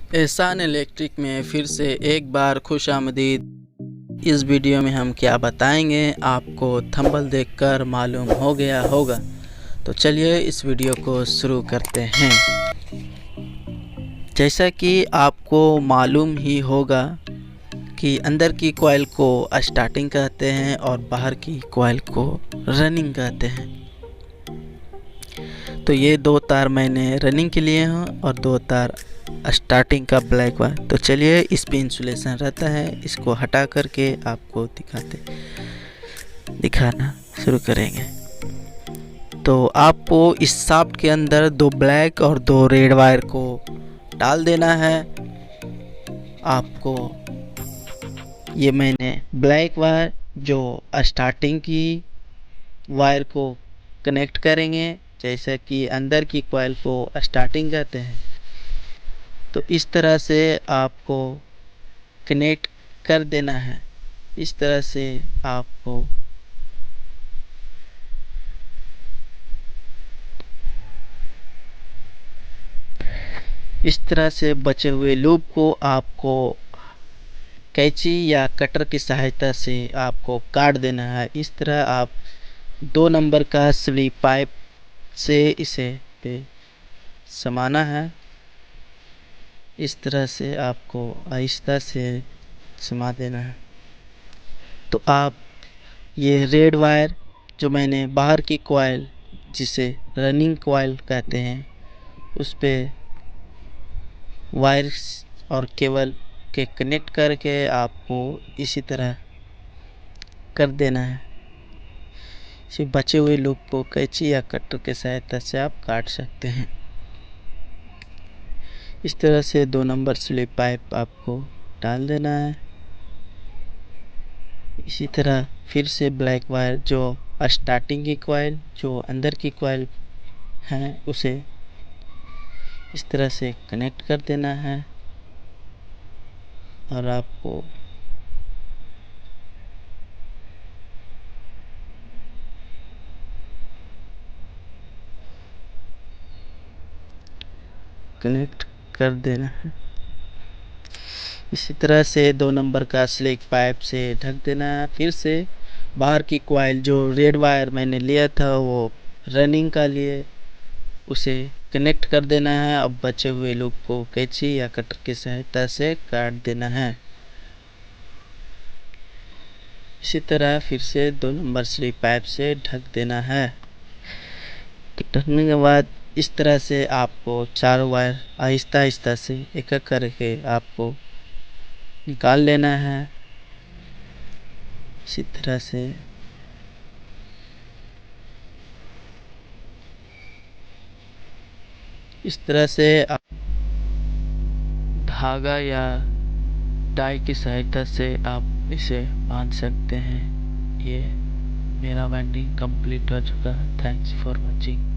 एहसान इलेक्ट्रिक में फिर से एक बार खुशामदीद। इस वीडियो में हम क्या बताएंगे आपको थंबनेल देखकर मालूम हो गया होगा। तो चलिए इस वीडियो को शुरू करते हैं। जैसा कि आपको मालूम ही होगा कि अंदर की कॉइल को स्टार्टिंग कहते हैं और बाहर की कॉइल को रनिंग कहते हैं। तो ये दो तार मैंने रनिंग के लिए हैं और दो तार स्टार्टिंग का ब्लैक वायर। तो चलिए इस पे इंसुलेशन रहता है, इसको हटा करके आपको दिखाना शुरू करेंगे। तो आपको इस शाफ्ट के अंदर दो ब्लैक और दो रेड वायर को डाल देना है। आपको ये मैंने ब्लैक वायर जो स्टार्टिंग की वायर को कनेक्ट करेंगे, जैसे कि अंदर की कॉइल को स्टार्टिंग कहते हैं। तो इस तरह से आपको कनेक्ट कर देना है। इस तरह से आपको बचे हुए लूप को आपको कैंची या कटर की सहायता से आपको काट देना है। इस तरह आप 2 नंबर का स्लीप पाइप से इसे पे समाना है। इस तरह से आपको आहिस्ता से समा देना है। तो आप ये रेड वायर जो मैंने बाहर की कॉइल जिसे रनिंग कॉइल कहते हैं उस पे वायर्स और केबल के कनेक्ट करके आपको इसी तरह कर देना है। सिर्फ बचे हुए लूप को कैंची या कटर के सहायता से आप काट सकते हैं। इस तरह से 2 नंबर स्लिप पाइप आपको डाल देना है। इसी तरह फिर से ब्लैक वायर जो स्टार्टिंग की कॉइल जो अंदर की कॉइल है उसे इस तरह से कनेक्ट कर देना है और आपको कनेक्ट कर देना है। इसी तरह से 2 नंबर का स्लिक पाइप से ढक देना है। फिर से बाहर की कॉइल जो रेड वायर मैंने लिया था वो रनिंग का लिए उसे कनेक्ट कर देना है। अब बचे हुए लूप को कैंची या कटर की सहायता से काट देना है। इसी तरह फिर से 2 नंबर स्लिप पाइप से ढक देना है। ढकने के बाद इस तरह से आपको चारों वायर आहिस्ता आहिस्ता से एक एक करके आपको निकाल लेना है। इसी तरह से आप धागा या टाई की सहायता से आप इसे बांध सकते हैं। ये मेरा वाइंडिंग कंप्लीट हो चुका है। Thanks for watching.